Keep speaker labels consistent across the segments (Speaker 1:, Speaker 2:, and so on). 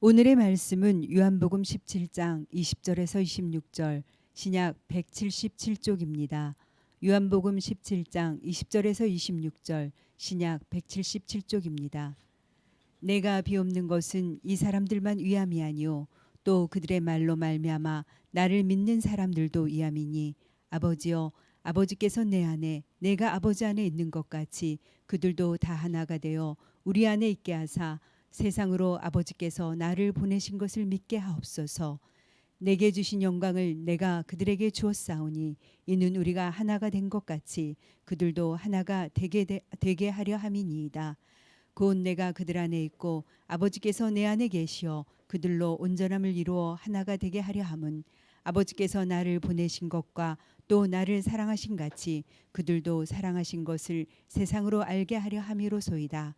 Speaker 1: 오늘의 말씀은 요한복음 17장 20절에서 26절, 신약 177쪽입니다. 요한복음 17장 20절에서 26절, 신약 177쪽입니다. 내가 비옵는 것은 이 사람들만 위함이 아니요 또 그들의 말로 말미암아 나를 믿는 사람들도 위함이니, 아버지여, 아버지께서 내 안에 내가 아버지 안에 있는 것 같이 그들도 다 하나가 되어 우리 안에 있게 하사 세상으로 아버지께서 나를 보내신 것을 믿게 하옵소서. 내게 주신 영광을 내가 그들에게 주었사오니 이는 우리가 하나가 된 것 같이 그들도 하나가 되게 하려 함이니이다. 곧 내가 그들 안에 있고 아버지께서 내 안에 계시어 그들로 온전함을 이루어 하나가 되게 하려 함은 아버지께서 나를 보내신 것과 또 나를 사랑하신 같이 그들도 사랑하신 것을 세상으로 알게 하려 함이로소이다.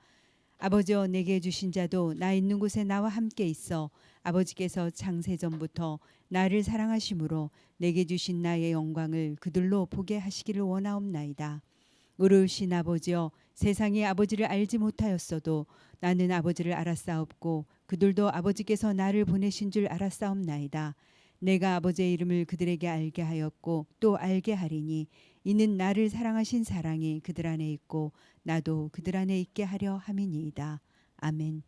Speaker 1: 아버지여, 내게 주신 자도 나 있는 곳에 나와 함께 있어 아버지께서 창세 전부터 나를 사랑하심으로 내게 주신 나의 영광을 그들로 보게 하시기를 원하옵나이다. 의로우신 아버지여, 세상이 아버지를 알지 못하였어도 나는 아버지를 알았사옵고 그들도 아버지께서 나를 보내신 줄 알았사옵나이다. 내가 아버지의 이름을 그들에게 알게 하였고 또 알게 하리니 이는 나를 사랑하신 사랑이 그들 안에 있고 나도 그들 안에 있게 하려 함이니이다. 아멘.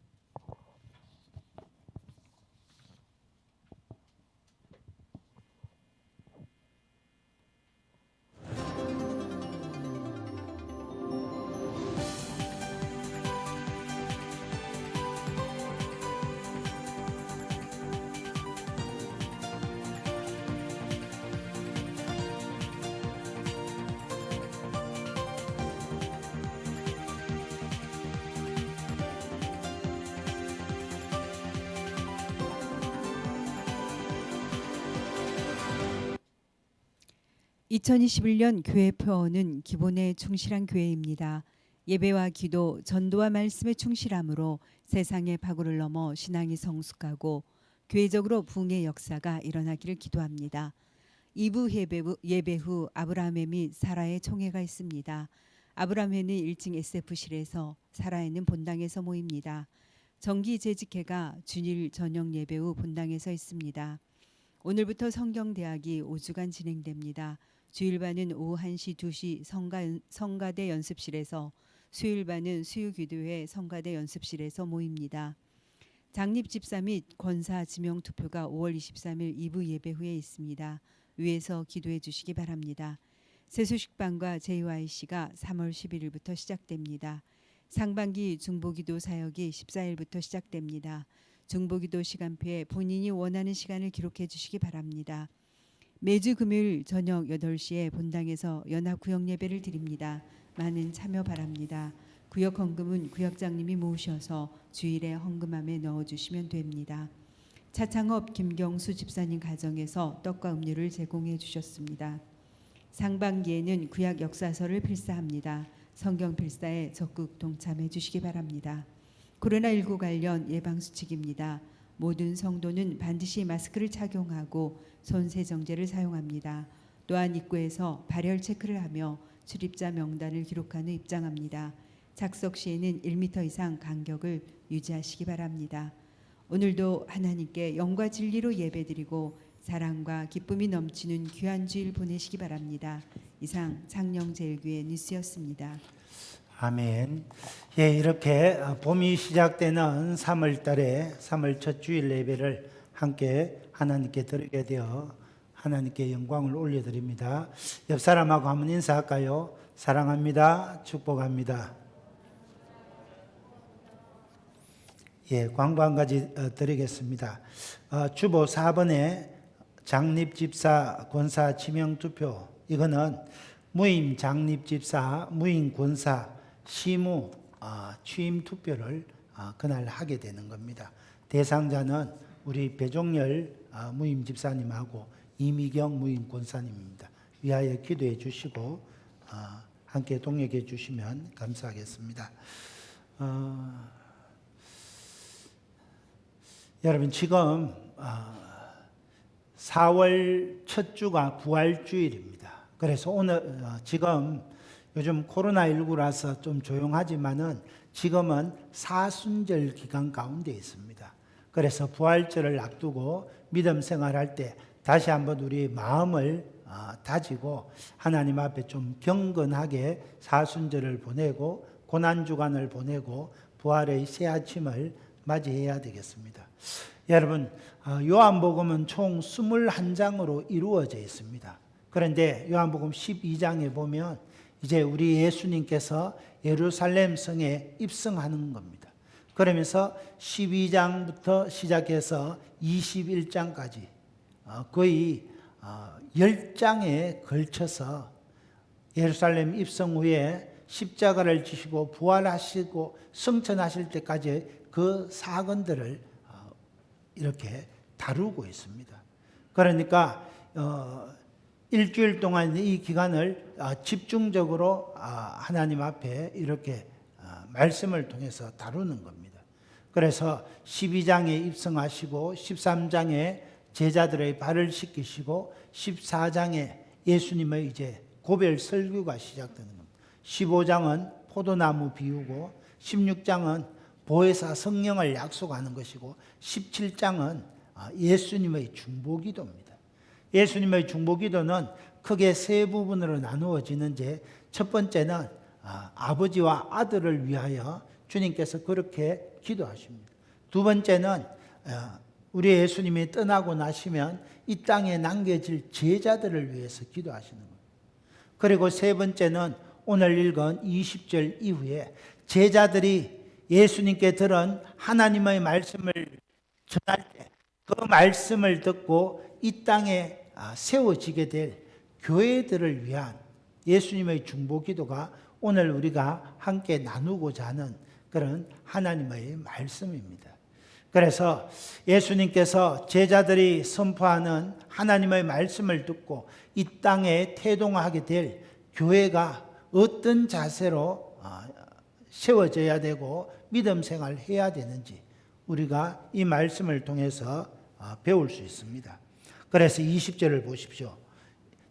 Speaker 1: (2021년) 교회 표어는 기본에 충실한 교회입니다. 예배와 기도, 전도와 말씀에 충실함으로 세상의 파고를 넘어 신앙이 성숙하고 교회적으로 부흥의 역사가 일어나기를 기도합니다. 2부 예배 후 아브라함회 및 사라의 총회가 있습니다. 아브라함회는 1층 SF실에서, 사라회는 본당에서 모입니다. 정기 재직회가 주일 저녁 예배 후 본당에서 있습니다. 오늘부터 성경대학이 5주간 진행됩니다. 주일반은 오후 1시, 2시 성가대 연습실에서, 수요일반은 수요기도회 성가대 연습실에서 모입니다. 장립집사 및 권사 지명투표가 5월 23일 2부 예배 후에 있습니다. 위에서 기도해 주시기 바랍니다. 세수식반과 JYC가 3월 11일부터 시작됩니다. 상반기 중보기도 사역이 14일부터 시작됩니다. 중보기도 시간표에 본인이 원하는 시간을 기록해 주시기 바랍니다. 매주 금요일 저녁 8시에 본당에서 연합구역 예배를 드립니다. 많은 참여 바랍니다. 구역 헌금은 구역장님이 모으셔서 주일에 헌금함에 넣어주시면 됩니다. 차창업 김경수 집사님 가정에서 떡과 음료를 제공해 주셨습니다. 상반기에는 구약 역사서를 필사합니다. 성경 필사에 적극 동참해 주시기 바랍니다. 코로나19 관련 예방수칙입니다. 모든 성도는 반드시 마스크를 착용하고 손세정제를 사용합니다. 또한 입구에서 발열 체크를 하며 출입자 명단을 기록한 후 입장합니다. 착석 시에는 1m 이상 간격을 유지하시기 바랍니다. 오늘도 하나님께 영과 진리로 예배드리고 사랑과 기쁨이 넘치는 귀한 주일 보내시기 바랍니다. 이상 창녕제일교회 뉴스였습니다.
Speaker 2: 아멘. 예, 이렇게 봄이 시작되는 3월 달에 3월 첫 주일 예배를 함께 하나님께 드리게 되어 하나님께 영광을 올려드립니다. 옆 사람하고 한번 인사할까요? 사랑합니다. 축복합니다. 예, 광고 한 가지 드리겠습니다. 주보 4번에 장립집사 권사 지명투표, 이거는 무임 장립집사, 무임 권사 시무 취임 투표를 그날 하게 되는 겁니다. 대상자는 우리 배종열 무임 집사님하고 이미경 무임 권사님입니다. 위하여 기도해 주시고 함께 동역해 주시면 감사하겠습니다. 여러분, 지금 4월 첫 주가 부활주일입니다. 그래서 오늘 지금 요즘 코로나19라서 좀 조용하지만은 지금은 사순절 기간 가운데 있습니다. 그래서 부활절을 앞두고 믿음 생활할 때 다시 한번 우리 마음을 다지고 하나님 앞에 좀 경건하게 사순절을 보내고 고난주간을 보내고 부활의 새 아침을 맞이해야 되겠습니다. 여러분, 요한복음은 총 21장으로 이루어져 있습니다. 그런데 요한복음 12장에 보면 이제 우리 예수님께서 예루살렘 성에 입성하는 겁니다. 그러면서 12장부터 시작해서 21장까지 거의 10장에 걸쳐서 예루살렘 입성 후에 십자가를 지시고 부활하시고 승천하실 때까지 그 사건들을 이렇게 다루고 있습니다. 그러니까 일주일 동안 이 기간을 집중적으로 하나님 앞에 이렇게 말씀을 통해서 다루는 겁니다. 그래서 12장에 입성하시고 13장에 제자들의 발을 씻기시고 14장에 예수님의 이제 고별 설교가 시작되는 겁니다. 15장은 포도나무 비유고 16장은 보혜사 성령을 약속하는 것이고 17장은 예수님의 중보기도입니다. 예수님의 중보기도는 크게 세 부분으로 나누어지는데 첫 번째는 아버지와 아들을 위하여 주님께서 그렇게 기도하십니다. 두 번째는 우리 예수님이 떠나고 나시면 이 땅에 남겨질 제자들을 위해서 기도하시는 겁니다. 그리고 세 번째는 오늘 읽은 20절 이후에 제자들이 예수님께 들은 하나님의 말씀을 전할 때 그 말씀을 듣고 이 땅에 세워지게 될 교회들을 위한 예수님의 중보기도가 오늘 우리가 함께 나누고자 하는 그런 하나님의 말씀입니다. 그래서 예수님께서 제자들이 선포하는 하나님의 말씀을 듣고 이 땅에 태동하게 될 교회가 어떤 자세로 세워져야 되고 믿음 생활을 해야 되는지 우리가 이 말씀을 통해서 배울 수 있습니다. 그래서 20절을 보십시오.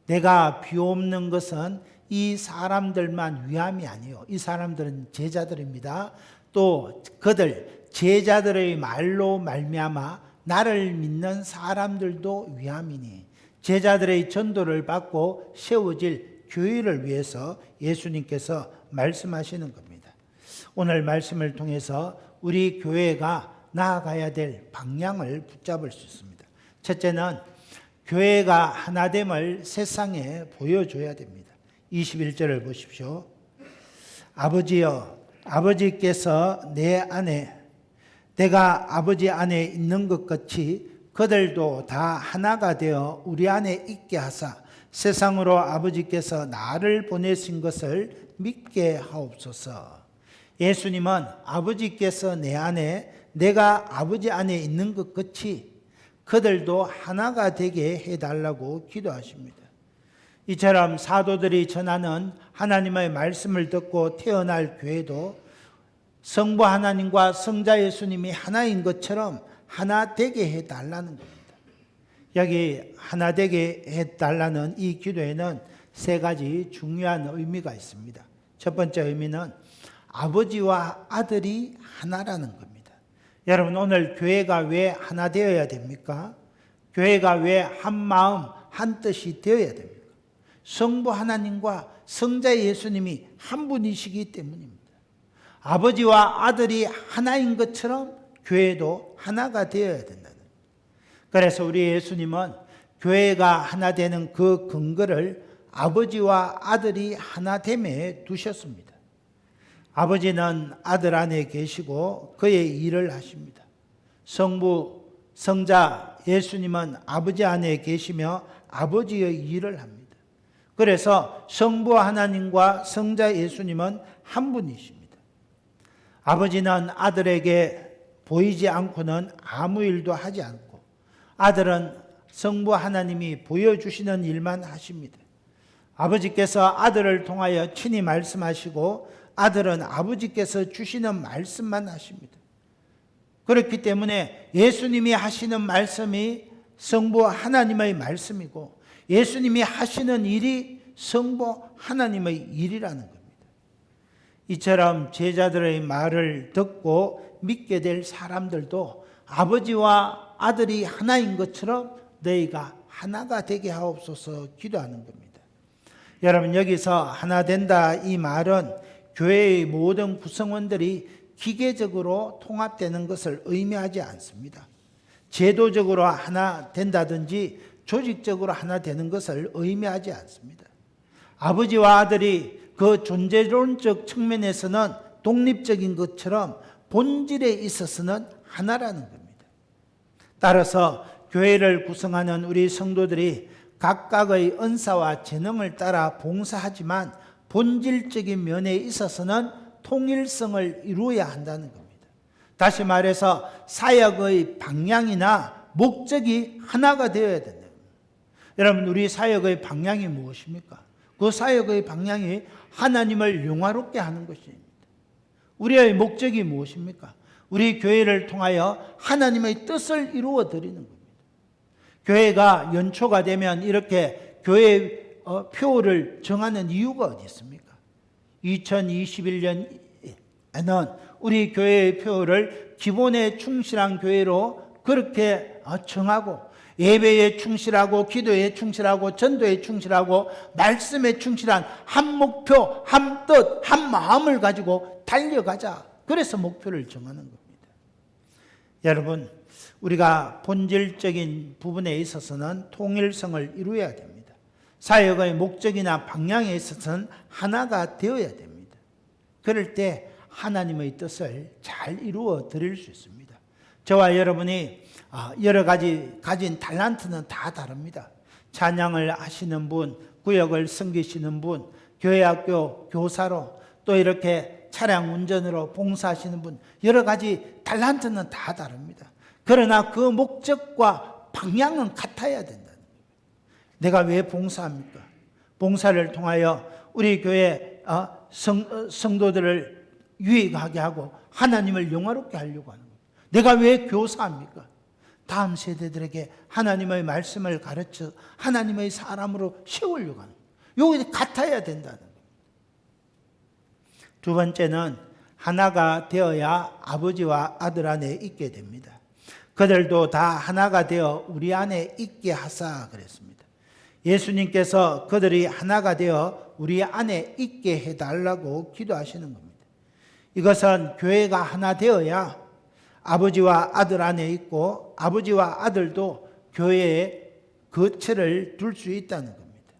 Speaker 2: 내가 비옵는 것은 이 사람들만 위함이 아니요. 이 사람들은 제자들입니다. 또 그들 제자들의 말로 말미암아 나를 믿는 사람들도 위함이니 제자들의 전도를 받고 세워질 교회를 위해서 예수님께서 말씀하시는 겁니다. 오늘 말씀을 통해서 우리 교회가 나아가야 될 방향을 붙잡을 수 있습니다. 첫째는 교회가 하나됨을 세상에 보여줘야 됩니다. 21절을 보십시오. 아버지여, 아버지께서 내 안에 내가 아버지 안에 있는 것 같이 그들도 다 하나가 되어 우리 안에 있게 하사 세상으로 아버지께서 나를 보내신 것을 믿게 하옵소서. 예수님은 아버지께서 내 안에 내가 아버지 안에 있는 것 같이 그들도 하나가 되게 해달라고 기도하십니다. 이처럼 사도들이 전하는 하나님의 말씀을 듣고 태어날 교회도 성부 하나님과 성자 예수님이 하나인 것처럼 하나 되게 해달라는 겁니다. 여기 하나 되게 해달라는 이 기도에는 세 가지 중요한 의미가 있습니다. 첫 번째 의미는 아버지와 아들이 하나라는 겁니다. 여러분, 오늘 교회가 왜 하나 되어야 됩니까? 교회가 왜 한 마음 한 뜻이 되어야 됩니까? 성부 하나님과 성자 예수님이 한 분이시기 때문입니다. 아버지와 아들이 하나인 것처럼 교회도 하나가 되어야 된다는 거예요. 그래서 우리 예수님은 교회가 하나 되는 그 근거를 아버지와 아들이 하나됨에 두셨습니다. 아버지는 아들 안에 계시고 그의 일을 하십니다. 성부, 성자 예수님은 아버지 안에 계시며 아버지의 일을 합니다. 그래서 성부 하나님과 성자 예수님은 한 분이십니다. 아버지는 아들에게 보이지 않고는 아무 일도 하지 않고 아들은 성부 하나님이 보여주시는 일만 하십니다. 아버지께서 아들을 통하여 친히 말씀하시고 아들은 아버지께서 주시는 말씀만 하십니다. 그렇기 때문에 예수님이 하시는 말씀이 성부 하나님의 말씀이고 예수님이 하시는 일이 성부 하나님의 일이라는 겁니다. 이처럼 제자들의 말을 듣고 믿게 될 사람들도 아버지와 아들이 하나인 것처럼 너희가 하나가 되게 하옵소서 기도하는 겁니다. 여러분, 여기서 하나 된다 이 말은 교회의 모든 구성원들이 기계적으로 통합되는 것을 의미하지 않습니다. 제도적으로 하나 된다든지 조직적으로 하나 되는 것을 의미하지 않습니다. 아버지와 아들이 그 존재론적 측면에서는 독립적인 것처럼 본질에 있어서는 하나라는 겁니다. 따라서 교회를 구성하는 우리 성도들이 각각의 은사와 재능을 따라 봉사하지만 본질적인 면에 있어서는 통일성을 이루어야 한다는 겁니다. 다시 말해서 사역의 방향이나 목적이 하나가 되어야 된다. 여러분, 우리 사역의 방향이 무엇입니까? 그 사역의 방향이 하나님을 영화롭게 하는 것입니다. 우리의 목적이 무엇입니까? 우리 교회를 통하여 하나님의 뜻을 이루어 드리는 겁니다. 교회가 연초가 되면 이렇게 교회 표를 정하는 이유가 어디 있습니까? 2021년에는 우리 교회의 표를 기본에 충실한 교회로 그렇게 정하고 예배에 충실하고 기도에 충실하고 전도에 충실하고 말씀에 충실한 한 목표, 한 뜻, 한 마음을 가지고 달려가자. 그래서 목표를 정하는 겁니다. 여러분, 우리가 본질적인 부분에 있어서는 통일성을 이루어야 됩니다. 사역의 목적이나 방향에 있어서는 하나가 되어야 됩니다. 그럴 때 하나님의 뜻을 잘 이루어 드릴 수 있습니다. 저와 여러분이 여러 가지 가진 달란트는 다 다릅니다. 찬양을 하시는 분, 구역을 섬기시는 분, 교회학교 교사로 또 이렇게 차량 운전으로 봉사하시는 분, 여러 가지 달란트는 다 다릅니다. 그러나 그 목적과 방향은 같아야 된다는 거예요. 내가 왜 봉사합니까? 봉사를 통하여 우리 교회 성도들을 유익하게 하고 하나님을 영화롭게 하려고 하는 거예요. 내가 왜 교사합니까? 다음 세대들에게 하나님의 말씀을 가르쳐 하나님의 사람으로 세우려고 하는 거예요. 이게 같아야 된다는 거예요. 두 번째는 하나가 되어야 아버지와 아들 안에 있게 됩니다. 그들도 다 하나가 되어 우리 안에 있게 하사 그랬습니다. 예수님께서 그들이 하나가 되어 우리 안에 있게 해달라고 기도하시는 겁니다. 이것은 교회가 하나 되어야 아버지와 아들 안에 있고 아버지와 아들도 교회에 거처를 둘 수 있다는 겁니다.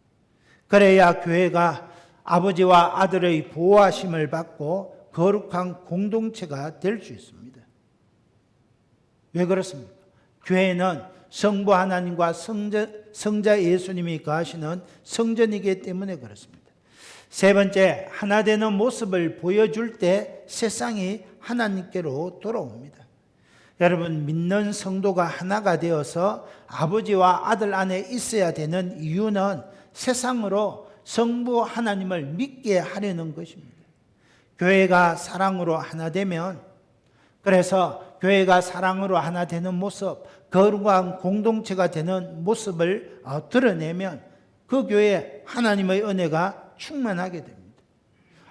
Speaker 2: 그래야 교회가 아버지와 아들의 보호하심을 받고 거룩한 공동체가 될 수 있습니다. 왜 그렇습니까? 교회는 성부 하나님과 성자 예수님이 거하시는 성전이기 때문에 그렇습니다. 세 번째, 하나 되는 모습을 보여줄 때 세상이 하나님께로 돌아옵니다. 여러분, 믿는 성도가 하나가 되어서 아버지와 아들 안에 있어야 되는 이유는 세상으로 성부 하나님을 믿게 하려는 것입니다. 교회가 사랑으로 하나 되면, 그래서 교회가 사랑으로 하나 되는 모습, 거룩한 공동체가 되는 모습을 드러내면 그 교회에 하나님의 은혜가 충만하게 됩니다.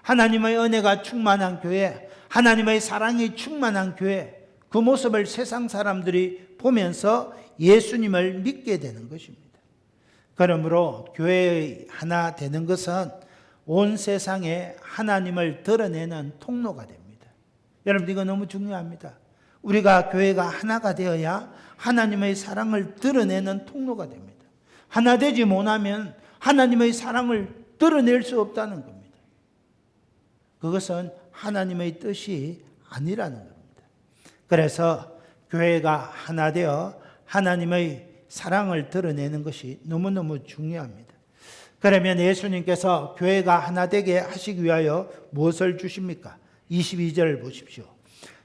Speaker 2: 하나님의 은혜가 충만한 교회, 하나님의 사랑이 충만한 교회, 그 모습을 세상 사람들이 보면서 예수님을 믿게 되는 것입니다. 그러므로 교회의 하나 되는 것은 온 세상에 하나님을 드러내는 통로가 됩니다. 여러분, 이거 너무 중요합니다. 우리가 교회가 하나가 되어야 하나님의 사랑을 드러내는 통로가 됩니다. 하나 되지 못하면 하나님의 사랑을 드러낼 수 없다는 겁니다. 그것은 하나님의 뜻이 아니라는 겁니다. 그래서 교회가 하나 되어 하나님의 사랑을 드러내는 것이 너무너무 중요합니다. 그러면 예수님께서 교회가 하나 되게 하시기 위하여 무엇을 주십니까? 22절을 보십시오.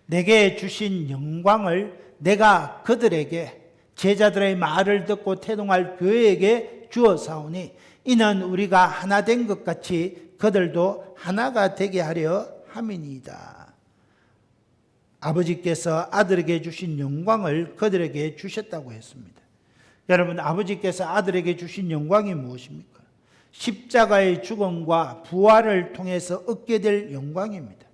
Speaker 2: 내게 주신 영광을 내가 그들에게, 제자들의 말을 듣고 태동할 교회에게 주어사오니 이는 우리가 하나 된 것 같이 그들도 하나가 되게 하려 함이니이다. 아버지께서 아들에게 주신 영광을 그들에게 주셨다고 했습니다. 여러분, 아버지께서 아들에게 주신 영광이 무엇입니까? 십자가의 죽음과 부활을 통해서 얻게 될 영광입니다.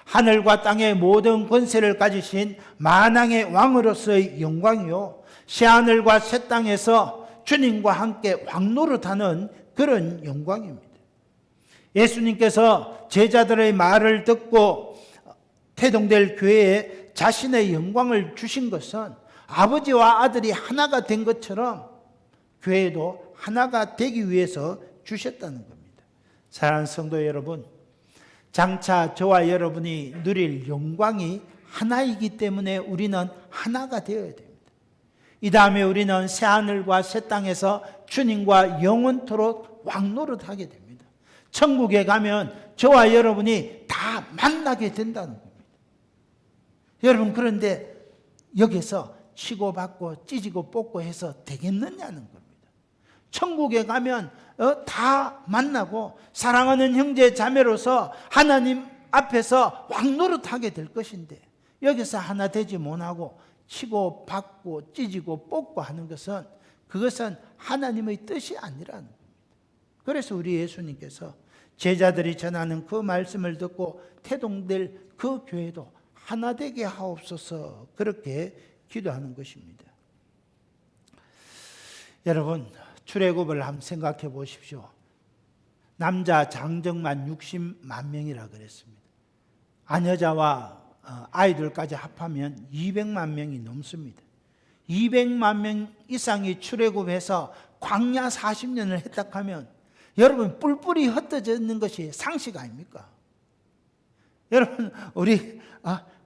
Speaker 2: 하늘과 땅의 모든 권세를 가지신 만왕의 왕으로서의 영광이요, 새하늘과 새 땅에서 주님과 함께 왕노릇하는 그런 영광입니다. 예수님께서 제자들의 말을 듣고 태동될 교회에 자신의 영광을 주신 것은 아버지와 아들이 하나가 된 것처럼 교회도 하나가 되기 위해서 주셨다는 겁니다. 사랑하는 성도 여러분, 장차 저와 여러분이 누릴 영광이 하나이기 때문에 우리는 하나가 되어야 됩니다. 이 다음에 우리는 새하늘과 새 땅에서 주님과 영원토록 왕노릇하게 됩니다. 천국에 가면 저와 여러분이 다 만나게 된다는 겁니다. 여러분, 그런데 여기서 치고받고 찢고 뽑고 해서 되겠느냐는 겁니다. 천국에 가면 다 만나고 사랑하는 형제 자매로서 하나님 앞에서 왕노릇하게 될 것인데, 여기서 하나 되지 못하고 치고 받고 찢고 뽑고 하는 것은, 그것은 하나님의 뜻이 아니라는 겁니다. 그래서 우리 예수님께서 제자들이 전하는 그 말씀을 듣고 태동될 그 교회도 하나 되게 하옵소서, 그렇게 기도하는 것입니다. 여러분, 출애굽을 한번 생각해 보십시오. 남자 장정만 60만 명이라 그랬습니다. 아녀자와 아이들까지 합하면 200만 명이 넘습니다. 200만 명 이상이 출애굽해서 광야 40년을 했다 하면 여러분, 뿔뿔이 흩어져 있는 것이 상식 아닙니까? 여러분, 우리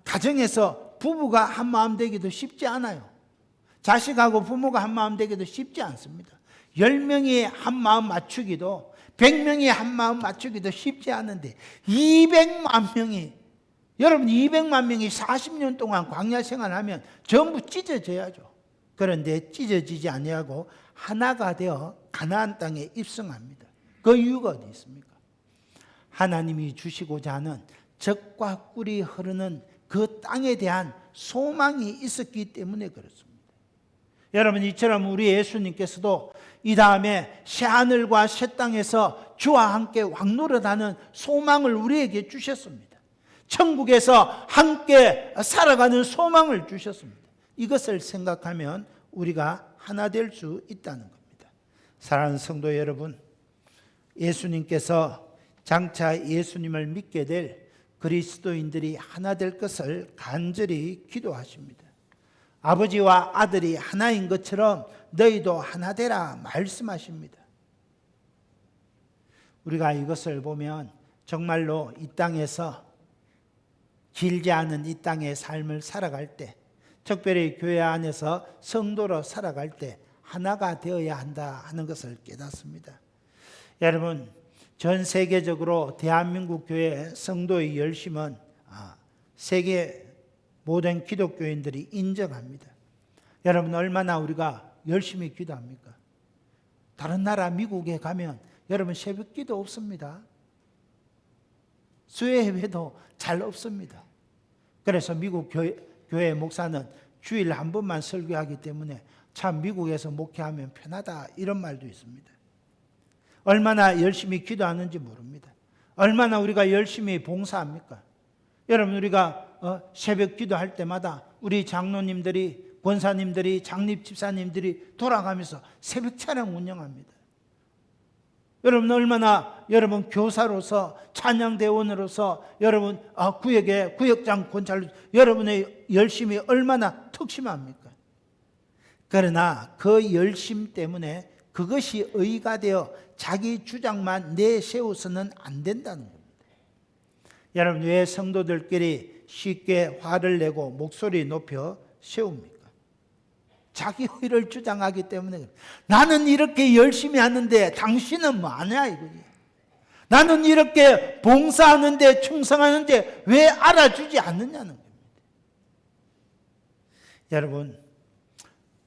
Speaker 2: 가정에서 부부가 한 마음 되기도 쉽지 않아요. 자식하고 부모가 한 마음 되기도 쉽지 않습니다. 10명이 한 마음 맞추기도, 100명이 한 마음 맞추기도 쉽지 않은데 200만 명이, 여러분 200만 명이 40년 동안 광야 생활하면 전부 찢어져야죠. 그런데 찢어지지 아니하고 하나가 되어 가나안 땅에 입성합니다. 그 이유가 어디 있습니까? 하나님이 주시고자 하는 젖과 꿀이 흐르는 그 땅에 대한 소망이 있었기 때문에 그렇습니다. 여러분, 이처럼 우리 예수님께서도 이 다음에 새하늘과 새 땅에서 주와 함께 왕노릇하는 소망을 우리에게 주셨습니다. 천국에서 함께 살아가는 소망을 주셨습니다. 이것을 생각하면 우리가 하나 될 수 있다는 겁니다. 사랑하는 성도 여러분, 예수님께서 장차 예수님을 믿게 될 그리스도인들이 하나 될 것을 간절히 기도하십니다. 아버지와 아들이 하나인 것처럼 너희도 하나 되라 말씀하십니다. 우리가 이것을 보면 정말로 이 땅에서 길지 않은 이 땅의 삶을 살아갈 때, 특별히 교회 안에서 성도로 살아갈 때 하나가 되어야 한다 하는 것을 깨닫습니다. 여러분, 전 세계적으로 대한민국 교회 성도의 열심은 세계 모든 기독교인들이 인정합니다. 여러분, 얼마나 우리가 열심히 기도합니까? 다른 나라 미국에 가면 여러분 새벽 기도 없습니다. 수요 예배도 잘 없습니다. 그래서 미국 교회 목사는 주일 한 번만 설교하기 때문에 참 미국에서 목회하면 편하다, 이런 말도 있습니다. 얼마나 열심히 기도하는지 모릅니다. 얼마나 우리가 열심히 봉사합니까? 여러분, 우리가 새벽 기도할 때마다 우리 장로님들이, 권사님들이, 장립 집사님들이 돌아가면서 새벽 찬양 운영합니다. 여러분, 얼마나 여러분 교사로서, 찬양대원으로서, 여러분 구역의 구역장 권찰로 여러분의 열심이 얼마나 특심합니까? 그러나 그 열심 때문에 그것이 의가 되어 자기 주장만 내세워서는 안 된다는 겁니다. 여러분, 왜 성도들끼리 쉽게 화를 내고 목소리 높여 세웁니까? 자기 의를 주장하기 때문에. 나는 이렇게 열심히 하는데 당신은 뭐 하냐 이거지. 나는 이렇게 봉사하는데, 충성하는데 왜 알아주지 않느냐는 겁니다. 여러분,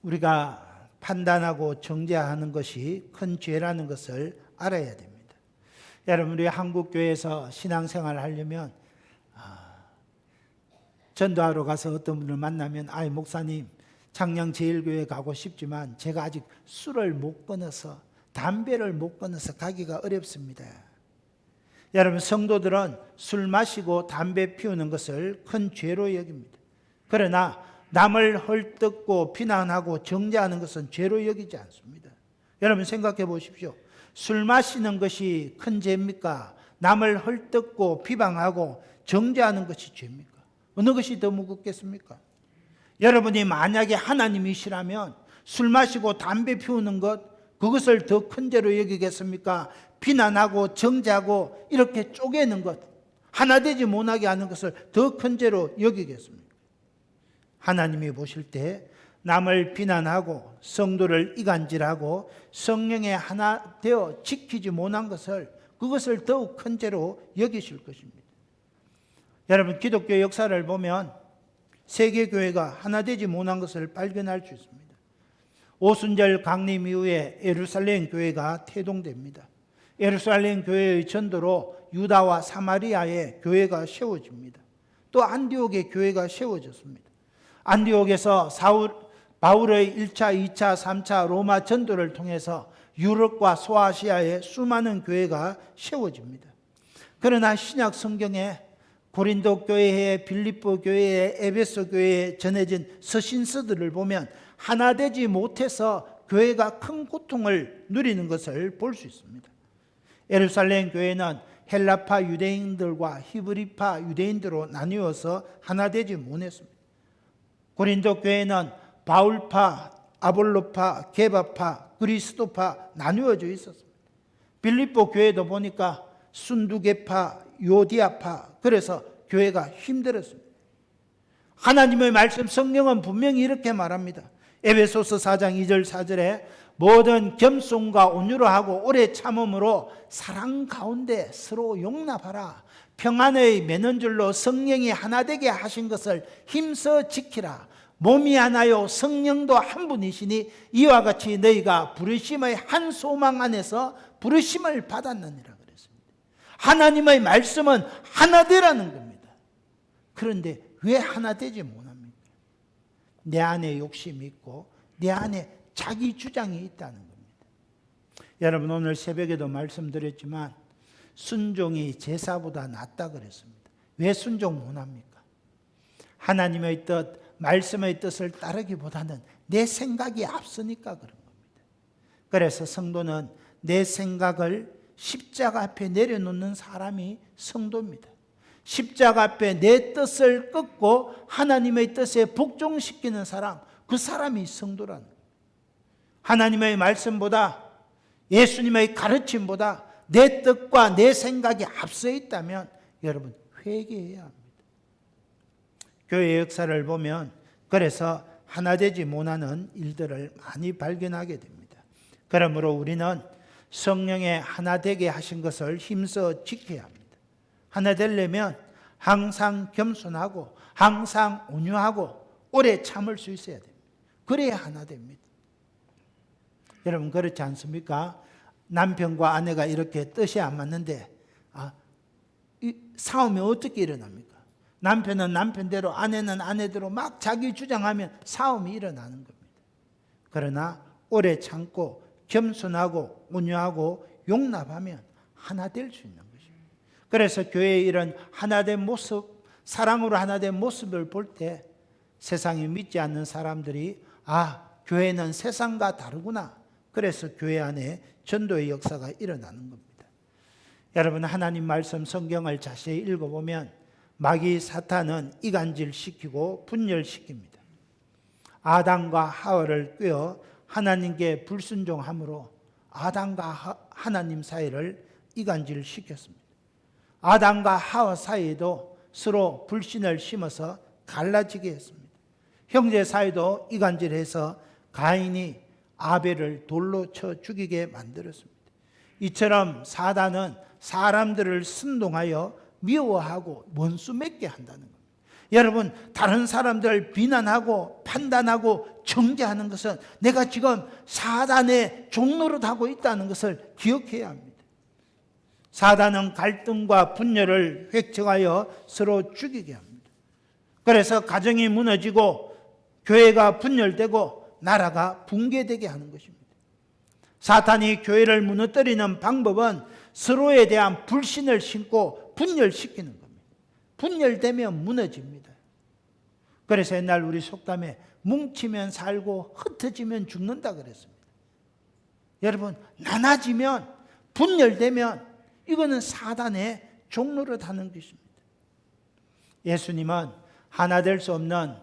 Speaker 2: 우리가 판단하고 정죄하는 것이 큰 죄라는 것을 알아야 됩니다. 여러분, 우리 한국교회에서 신앙생활을 하려면 전도하러 가서 어떤 분을 만나면, 아이 목사님, 창녕제일교회 가고 싶지만 제가 아직 술을 못 끊어서, 담배를 못 끊어서 가기가 어렵습니다. 여러분, 성도들은 술 마시고 담배 피우는 것을 큰 죄로 여깁니다. 그러나 남을 헐뜯고 비난하고 정죄하는 것은 죄로 여기지 않습니다. 여러분 생각해 보십시오. 술 마시는 것이 큰 죄입니까? 남을 헐뜯고 비방하고 정죄하는 것이 죄입니까? 어느 것이 더 무겁겠습니까? 여러분이 만약에 하나님이시라면 술 마시고 담배 피우는 것, 그것을 더 큰 죄로 여기겠습니까? 비난하고 정죄하고 이렇게 쪼개는 것, 하나 되지 못하게 하는 것을 더 큰 죄로 여기겠습니까? 하나님이 보실 때 남을 비난하고 성도를 이간질하고 성령에 하나 되어 지키지 못한 것을, 그것을 더욱 큰 죄로 여기실 것입니다. 여러분, 기독교 역사를 보면 세계 교회가 하나 되지 못한 것을 발견할 수 있습니다. 오순절 강림 이후에 예루살렘 교회가 태동됩니다. 예루살렘 교회의 전도로 유다와 사마리아에 교회가 세워집니다. 또 안디옥에 교회가 세워졌습니다. 안디옥에서 바울의 1차, 2차, 3차 로마 전도를 통해서 유럽과 소아시아에 수많은 교회가 세워집니다. 그러나 신약 성경에 고린도 교회에, 빌립보 교회에, 에베소 교회에 전해진 서신서들을 보면 하나 되지 못해서 교회가 큰 고통을 누리는 것을 볼 수 있습니다. 예루살렘 교회는 헬라파 유대인들과 히브리파 유대인들로 나뉘어서 하나 되지 못했습니다. 고린도 교회는 바울파, 아볼로파, 게바파, 그리스도파 나뉘어져 있었습니다. 빌립보 교회도 보니까 순두계파, 요디아파, 그래서 교회가 힘들었습니다. 하나님의 말씀 성경은 분명히 이렇게 말합니다. 에베소서 4장 2절 4절에 모든 겸손과 온유로 하고 오래 참음으로 사랑 가운데 서로 용납하라. 평안의 매는줄로 성령이 하나 되게 하신 것을 힘써 지키라. 몸이 하나요 성령도 한 분이시니 이와 같이 너희가 부르심의 한 소망 안에서 부르심을 받았느니라 그랬습니다. 하나님의 말씀은 하나 되라는 겁니다. 그런데 왜 하나 되지 못합니까? 내 안에 욕심이 있고 내 안에 자기 주장이 있다는 겁니다. 여러분, 오늘 새벽에도 말씀드렸지만 순종이 제사보다 낫다 그랬습니다. 왜 순종 못합니까? 하나님의 뜻, 말씀의 뜻을 따르기보다는 내 생각이 앞서니까 그런 겁니다. 그래서 성도는 내 생각을 십자가 앞에 내려놓는 사람이 성도입니다. 십자가 앞에 내 뜻을 끊고 하나님의 뜻에 복종시키는 사람, 그 사람이 성도라는 거예요. 하나님의 말씀보다, 예수님의 가르침보다 내 뜻과 내 생각이 앞서 있다면 여러분 회개해야 합니다. 교회 역사를 보면 그래서 하나 되지 못하는 일들을 많이 발견하게 됩니다. 그러므로 우리는 성령의 하나 되게 하신 것을 힘써 지켜야 합니다. 하나 되려면 항상 겸손하고 항상 온유하고 오래 참을 수 있어야 됩니다. 그래야 하나 됩니다. 여러분 그렇지 않습니까? 남편과 아내가 이렇게 뜻이 안 맞는데 이 싸움이 어떻게 일어납니까? 남편은 남편대로 아내는 아내대로 막 자기 주장하면 싸움이 일어나는 겁니다. 그러나 오래 참고 겸손하고 온유하고 용납하면 하나 될 수 있는 것입니다. 그래서 교회의 이런 하나된 모습, 사랑으로 하나된 모습을 볼 때 세상이 믿지 않는 사람들이 교회는 세상과 다르구나. 그래서 교회 안에 전도의 역사가 일어나는 겁니다. 여러분 하나님 말씀 성경을 자세히 읽어보면 마귀 사탄은 이간질시키고 분열시킵니다. 아담과 하와를 꿰어 하나님께 불순종함으로 아담과 하나님 사이를 이간질시켰습니다. 아담과 하와 사이에도 서로 불신을 심어서 갈라지게 했습니다. 형제 사이도 이간질해서 가인이 아벨을 돌로 쳐 죽이게 만들었습니다. 이처럼 사단은 사람들을 선동하여 미워하고 원수 맺게 한다는 겁니다. 여러분 다른 사람들 비난하고 판단하고 정죄하는 것은 내가 지금 사단의 종노릇하고 있다는 것을 기억해야 합니다. 사단은 갈등과 분열을 획정하여 서로 죽이게 합니다. 그래서 가정이 무너지고 교회가 분열되고 나라가 붕괴되게 하는 것입니다. 사탄이 교회를 무너뜨리는 방법은 서로에 대한 불신을 심고 분열시키는 겁니다. 분열되면 무너집니다. 그래서 옛날 우리 속담에 뭉치면 살고 흩어지면 죽는다 그랬습니다. 여러분, 나눠지면, 분열되면 이거는 사단의 종노릇하는 것입니다. 예수님은 하나 될 수 없는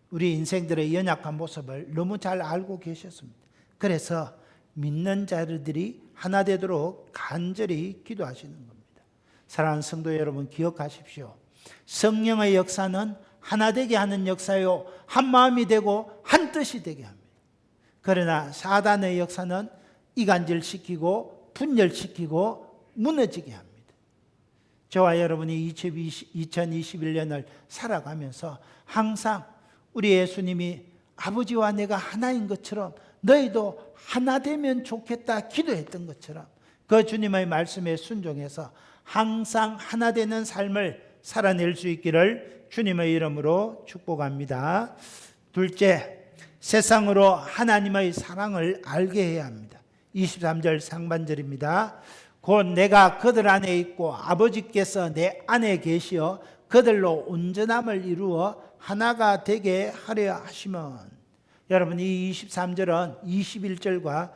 Speaker 2: 우리 인생들의 연약한 모습을 너무 잘 알고 계셨습니다. 그래서 믿는 자들이 하나 되도록 간절히 기도하시는 겁니다. 사랑하는 성도 여러분, 기억하십시오. 성령의 역사는 하나 되게 하는 역사요, 한 마음이 되고 한 뜻이 되게 합니다. 그러나 사단의 역사는 이간질시키고 분열시키고 무너지게 합니다. 저와 여러분이 2021년을 살아가면서 항상 우리 예수님이 아버지와 내가 하나인 것처럼 너희도 하나 되면 좋겠다 기도했던 것처럼 그 주님의 말씀에 순종해서 항상 하나 되는 삶을 살아낼 수 있기를 주님의 이름으로 축복합니다. 둘째, 세상으로 하나님의 사랑을 알게 해야 합니다. 23절 상반절입니다. 곧 내가 그들 안에 있고 아버지께서 내 안에 계시어 그들로 온전함을 이루어 하나가 되게 하려 하시면. 여러분, 이 23절은 21절과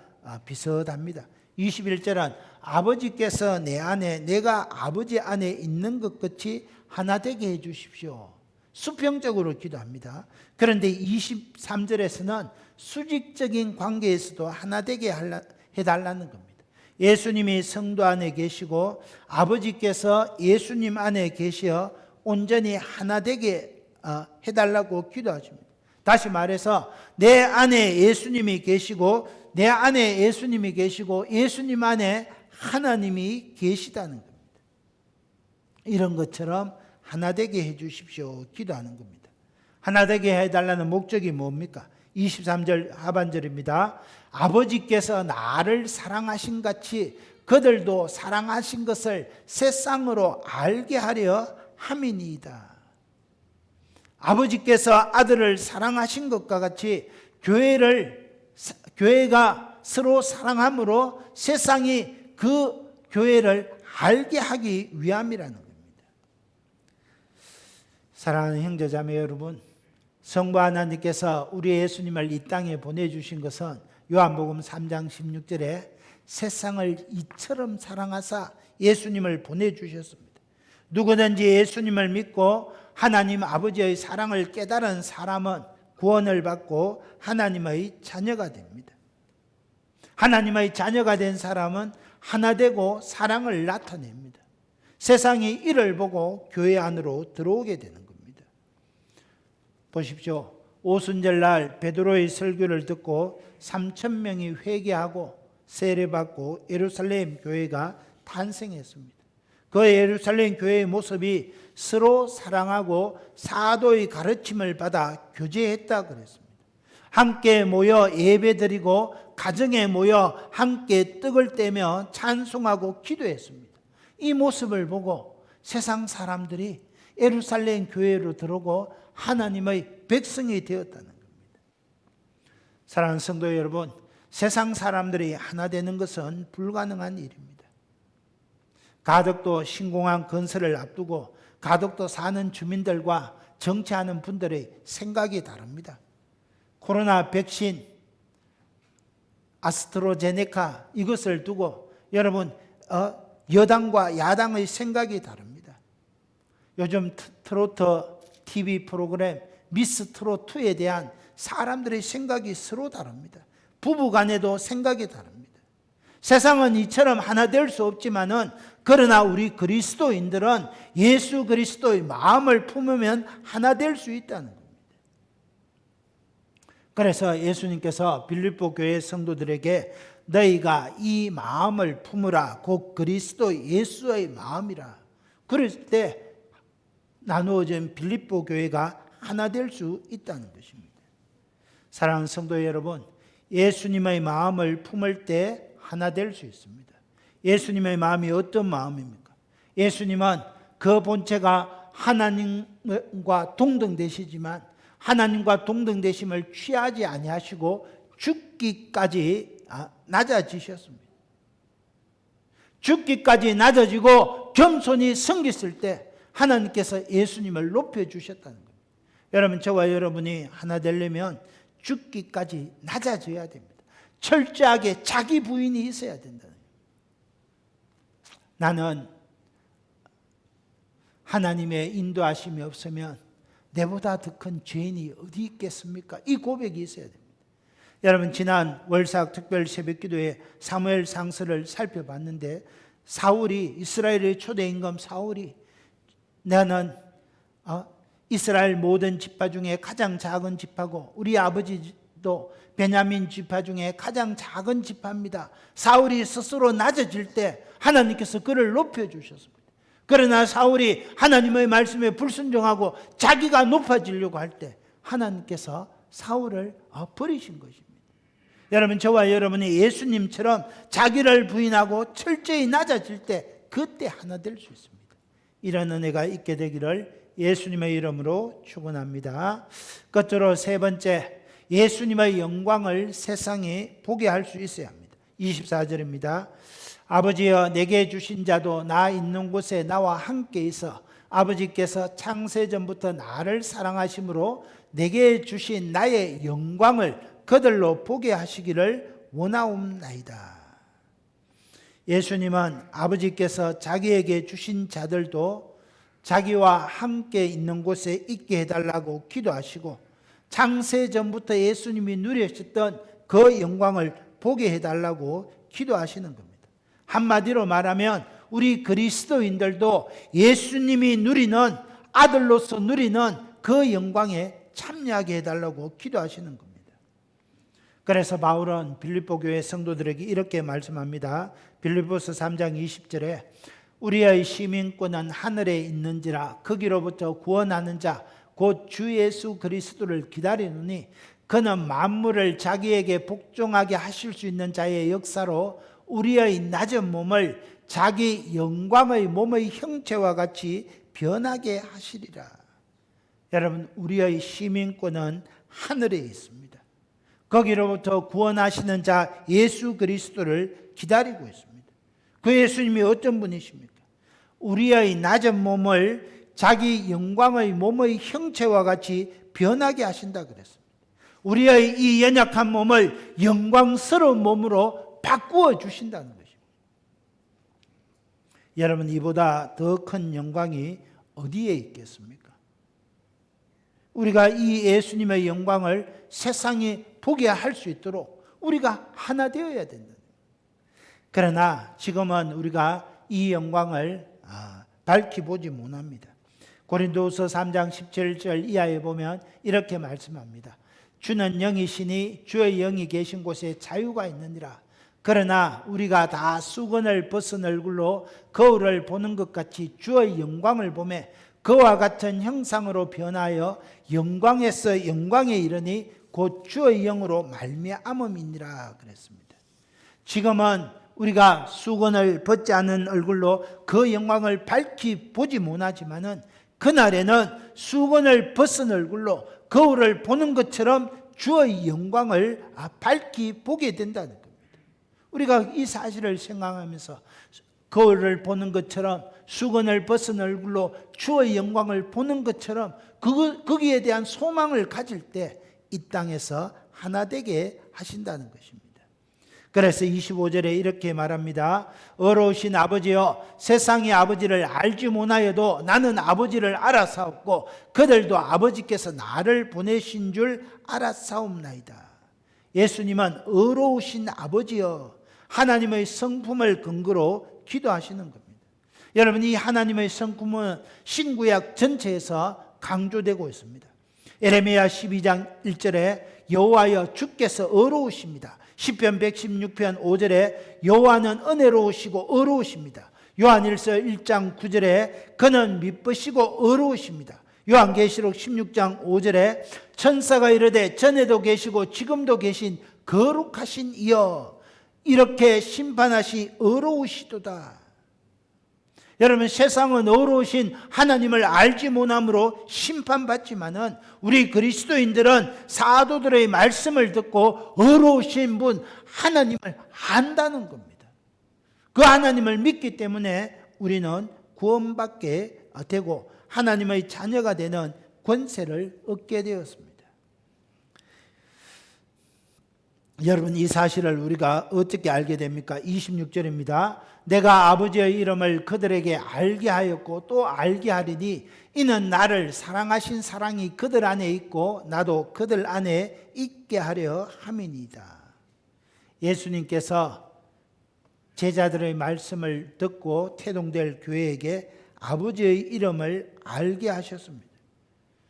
Speaker 2: 비슷합니다. 21절은 아버지께서 내 안에 내가 아버지 안에 있는 것 같이 하나 되게 해 주십시오. 수평적으로 기도합니다. 그런데 23절에서는 수직적인 관계에서도 하나 되게 해달라는 겁니다. 예수님이 성도 안에 계시고 아버지께서 예수님 안에 계시어 온전히 하나 되게 해달라고 기도하십니다. 다시 말해서 내 안에 예수님이 계시고 내 안에 예수님이 계시고 예수님 안에 하나님이 계시다는 겁니다. 이런 것처럼 하나 되게 해 주십시오 기도하는 겁니다. 하나 되게 해달라는 목적이 뭡니까? 23절 하반절입니다. 아버지께서 나를 사랑하신 같이 그들도 사랑하신 것을 세상으로 알게 하려 함이니이다. 아버지께서 아들을 사랑하신 것과 같이 교회가 서로 사랑함으로 세상이 그 교회를 알게 하기 위함이라는 겁니다. 사랑하는 형제자매 여러분, 성부 하나님께서 우리 예수님을 이 땅에 보내주신 것은 요한복음 3장 16절에 세상을 이처럼 사랑하사 예수님을 보내주셨습니다. 누구든지 예수님을 믿고 하나님 아버지의 사랑을 깨달은 사람은 구원을 받고 하나님의 자녀가 됩니다. 하나님의 자녀가 된 사람은 하나 되고 사랑을 나타냅니다. 세상이 이를 보고 교회 안으로 들어오게 되는 겁니다. 보십시오. 오순절날 베드로의 설교를 듣고 3,000명이 회개하고 세례받고 예루살렘 교회가 탄생했습니다. 그 예루살렘 교회의 모습이 서로 사랑하고 사도의 가르침을 받아 교제했다 그랬습니다. 함께 모여 예배드리고 가정에 모여 함께 떡을 떼며 찬송하고 기도했습니다. 이 모습을 보고 세상 사람들이 예루살렘 교회로 들어오고 하나님의 백성이 되었다는 겁니다. 사랑하는 성도 여러분, 세상 사람들이 하나 되는 것은 불가능한 일입니다. 가덕도 신공항 건설을 앞두고 가덕도 사는 주민들과 정치하는 분들의 생각이 다릅니다. 코로나 백신, 아스트로제네카 이것을 두고 여러분 여당과 야당의 생각이 다릅니다. 요즘 트로트 TV 프로그램 미스 트롯2에 대한 사람들의 생각이 서로 다릅니다. 부부 간에도 생각이 다릅니다. 세상은 이처럼 하나 될 수 없지만은 그러나 우리 그리스도인들은 예수 그리스도의 마음을 품으면 하나 될 수 있다는 겁니다. 그래서 예수님께서 빌립보 교회 성도들에게 너희가 이 마음을 품으라 곧 그리스도 예수의 마음이라. 그럴 때 나누어진 빌립보 교회가 하나 될 수 있다는 것입니다. 사랑하는 성도 여러분, 예수님의 마음을 품을 때 하나 될 수 있습니다. 예수님의 마음이 어떤 마음입니까? 예수님은 그 본체가 하나님과 동등되시지만 하나님과 동등되심을 취하지 아니하시고 죽기까지 낮아지셨습니다. 죽기까지 낮아지고 겸손히 섬겼을 때 하나님께서 예수님을 높여주셨다는 겁니다. 여러분, 저와 여러분이 하나 되려면 죽기까지 낮아져야 됩니다. 철저하게 자기 부인이 있어야 된다는 거예요. 나는 하나님의 인도하심이 없으면 내보다 더 큰 죄인이 어디 있겠습니까? 이 고백이 있어야 됩니다. 여러분, 지난 월삭 특별 새벽기도에 사무엘 상서를 살펴봤는데 사울이, 이스라엘의 초대 임금 사울이 나는 이스라엘 모든 지파 중에 가장 작은 지파고 우리 아버지도 베냐민 지파 중에 가장 작은 지파입니다. 사울이 스스로 낮아질 때 하나님께서 그를 높여주셨습니다. 그러나 사울이 하나님의 말씀에 불순종하고 자기가 높아지려고 할 때 하나님께서 사울을 버리신 것입니다. 여러분, 저와 여러분이 예수님처럼 자기를 부인하고 철저히 낮아질 때 그때 하나 될 수 있습니다. 이런 은혜가 있게 되기를 예수님의 이름으로 축원합니다. 끝으로 세 번째, 예수님의 영광을 세상에 보게 할 수 있어야 합니다. 24절입니다. 아버지여, 내게 주신 자도 나 있는 곳에 나와 함께 있어 아버지께서 창세전부터 나를 사랑하심으로 내게 주신 나의 영광을 그들로 보게 하시기를 원하옵나이다. 예수님은 아버지께서 자기에게 주신 자들도 자기와 함께 있는 곳에 있게 해달라고 기도하시고 창세전부터 예수님이 누리셨던 그 영광을 보게 해달라고 기도하시는 겁니다. 한마디로 말하면 우리 그리스도인들도 예수님이 누리는, 아들로서 누리는 그 영광에 참여하게 해달라고 기도하시는 겁니다. 그래서 바울은 빌립보 교회 성도들에게 이렇게 말씀합니다. 빌립보서 3장 20절에 우리의 시민권은 하늘에 있는지라 거기로부터 구원하는 자 곧 주 예수 그리스도를 기다리노니 그는 만물을 자기에게 복종하게 하실 수 있는 자의 역사로 우리의 낮은 몸을 자기 영광의 몸의 형체와 같이 변하게 하시리라. 여러분, 우리의 시민권은 하늘에 있습니다. 거기로부터 구원하시는 자 예수 그리스도를 기다리고 있습니다. 그 예수님이 어떤 분이십니까? 우리의 낮은 몸을 자기 영광의 몸의 형체와 같이 변하게 하신다 그랬습니다. 우리의 이 연약한 몸을 영광스러운 몸으로 바꾸어 주신다는 것입니다. 여러분, 이보다 더 큰 영광이 어디에 있겠습니까? 우리가 이 예수님의 영광을 세상에 보게 할 수 있도록 우리가 하나 되어야 된다. 그러나 지금은 우리가 이 영광을 밝히 보지 못합니다. 고린도후서 3장 17절 이하에 보면 이렇게 말씀합니다. 주는 영이시니 주의 영이 계신 곳에 자유가 있느니라. 그러나 우리가 다 수건을 벗은 얼굴로 거울을 보는 것 같이 주의 영광을 보매 그와 같은 형상으로 변하여 영광에서 영광에 이르니 곧 주의 영으로 말미암음이니라 그랬습니다. 지금은 우리가 수건을 벗지 않은 얼굴로 그 영광을 밝히 보지 못하지만은 그날에는 수건을 벗은 얼굴로 거울을 보는 것처럼 주의 영광을 밝히 보게 된다는 겁니다. 우리가 이 사실을 생각하면서 거울을 보는 것처럼 수건을 벗은 얼굴로 주의 영광을 보는 것처럼 거기에 대한 소망을 가질 때 이 땅에서 하나 되게 하신다는 것입니다. 그래서 25절에 이렇게 말합니다. 어로우신 아버지여, 세상이 아버지를 알지 못하여도 나는 아버지를 알아사옵고 그들도 아버지께서 나를 보내신 줄 알아사옵나이다. 예수님은 어로우신 아버지여, 하나님의 성품을 근거로 기도하시는 겁니다. 여러분, 이 하나님의 성품은 신구약 전체에서 강조되고 있습니다. 에레미야 12장 1절에 여호와여 주께서 어로우십니다. 시편 116편 5절에 여호와는 은혜로우시고 어로우십니다. 요한일서 1장 9절에 그는 미쁘시고 어로우십니다. 요한계시록 16장 5절에 천사가 이르되 전에도 계시고 지금도 계신 거룩하신 이여 이렇게 심판하시 어로우시도다. 여러분, 세상은 어로우신 하나님을 알지 못함으로 심판받지만은 우리 그리스도인들은 사도들의 말씀을 듣고 어로우신 분 하나님을 안다는 겁니다. 그 하나님을 믿기 때문에 우리는 구원받게 되고 하나님의 자녀가 되는 권세를 얻게 되었습니다. 여러분, 이 사실을 우리가 어떻게 알게 됩니까? 26절입니다. 내가 아버지의 이름을 그들에게 알게 하였고 또 알게 하리니 이는 나를 사랑하신 사랑이 그들 안에 있고 나도 그들 안에 있게 하려 함이니이다. 예수님께서 제자들의 말씀을 듣고 태동될 교회에게 아버지의 이름을 알게 하셨습니다.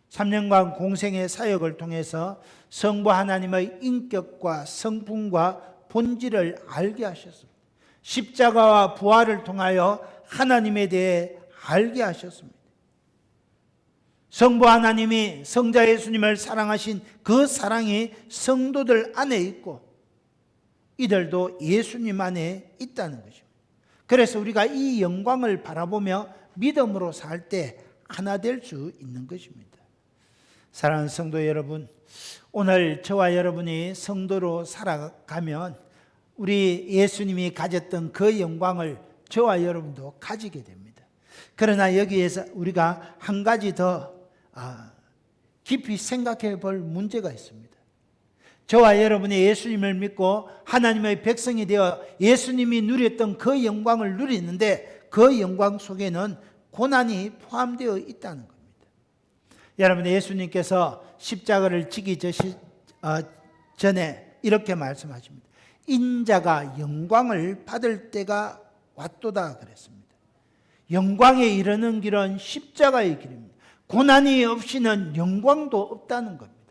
Speaker 2: 3년간 공생의 사역을 통해서 성부 하나님의 인격과 성품과 본질을 알게 하셨습니다. 십자가와 부활을 통하여 하나님에 대해 알게 하셨습니다. 성부 하나님이 성자 예수님을 사랑하신 그 사랑이 성도들 안에 있고 이들도 예수님 안에 있다는 것입니다. 그래서 우리가 이 영광을 바라보며 믿음으로 살 때 하나 될 수 있는 것입니다. 사랑하는 성도 여러분, 오늘 저와 여러분이 성도로 살아가면 우리 예수님이 가졌던 그 영광을 저와 여러분도 가지게 됩니다. 그러나 여기에서 우리가 한 가지 더 깊이 생각해 볼 문제가 있습니다. 저와 여러분이 예수님을 믿고 하나님의 백성이 되어 예수님이 누렸던 그 영광을 누리는데 그 영광 속에는 고난이 포함되어 있다는 겁니다. 여러분, 예수님께서 십자가를 지기 전에 이렇게 말씀하십니다. 인자가 영광을 받을 때가 왔도다 그랬습니다. 영광에 이르는 길은 십자가의 길입니다. 고난이 없이는 영광도 없다는 겁니다.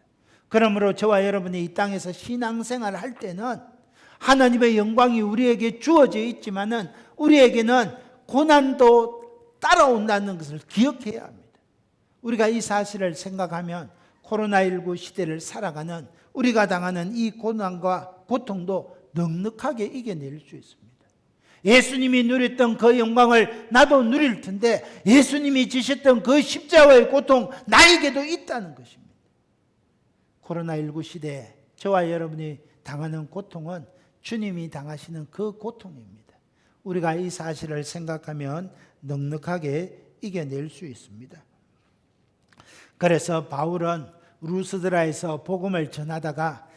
Speaker 2: 그러므로 저와 여러분이 이 땅에서 신앙생활을 할 때는 하나님의 영광이 우리에게 주어져 있지만은 우리에게는 고난도 따라온다는 것을 기억해야 합니다. 우리가 이 사실을 생각하면 코로나19 시대를 살아가는 우리가 당하는 이 고난과 고통도 넉넉하게 이겨낼 수 있습니다. 예수님이 누렸던 그 영광을 나도 누릴 텐데 예수님이 지셨던 그 십자가의 고통 나에게도 있다는 것입니다. 코로나19 시대에 저와 여러분이 당하는 고통은 주님이 당하시는 그 고통입니다. 우리가 이 사실을 생각하면 넉넉하게 이겨낼 수 있습니다. 그래서 바울은 루스드라에서 복음을 전하다가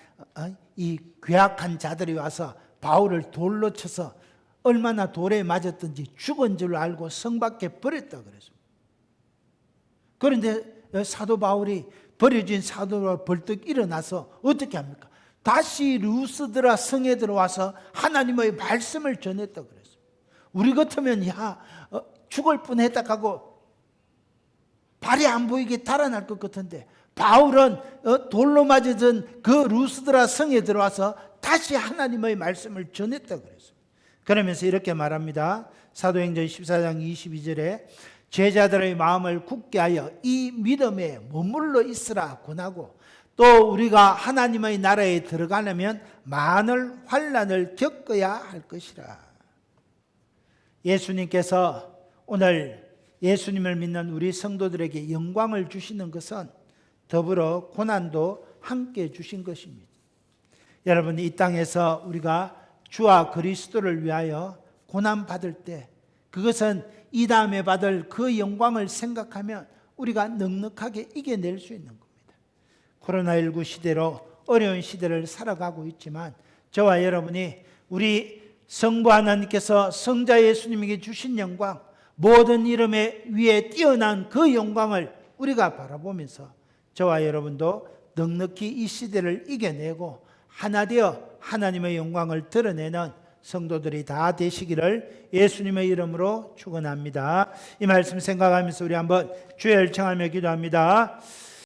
Speaker 2: 이 괴악한 자들이 와서 바울을 돌로 쳐서 얼마나 돌에 맞았든지 죽은 줄 알고 성 밖에 버렸다 그랬습니다. 그런데 사도 바울이 버려진 사도가 벌떡 일어나서 어떻게 합니까? 다시 루스드라 성에 들어와서 하나님의 말씀을 전했다 그랬습니다. 우리 같으면 죽을 뻔했다 하고 발이 안 보이게 달아날 것 같은데 바울은 돌로 맞아진 그 루스드라 성에 들어와서 다시 하나님의 말씀을 전했다 그랬습니다. 그러면서 이렇게 말합니다. 사도행전 14장 22절에 제자들의 마음을 굳게 하여 이 믿음에 머물러 있으라 권하고 또 우리가 하나님의 나라에 들어가려면 많은 환난을 겪어야 할 것이라. 예수님께서 오늘 예수님을 믿는 우리 성도들에게 영광을 주시는 것은 더불어 고난도 함께 주신 것입니다. 여러분, 이 땅에서 우리가 주와 그리스도를 위하여 고난받을 때 그것은 이 다음에 받을 그 영광을 생각하면 우리가 넉넉하게 이겨낼 수 있는 겁니다. 코로나19 시대로 어려운 시대를 살아가고 있지만 저와 여러분이 우리 성부 하나님께서 성자 예수님에게 주신 영광, 모든 이름에 위에 뛰어난 그 영광을 우리가 바라보면서 저와 여러분도 넉넉히 이 시대를 이겨내고 하나 되어 하나님의 영광을 드러내는 성도들이 다 되시기를 예수님의 이름으로 축원합니다. 이 말씀 생각하면서 우리 한번 주의 을 청하며 기도합니다.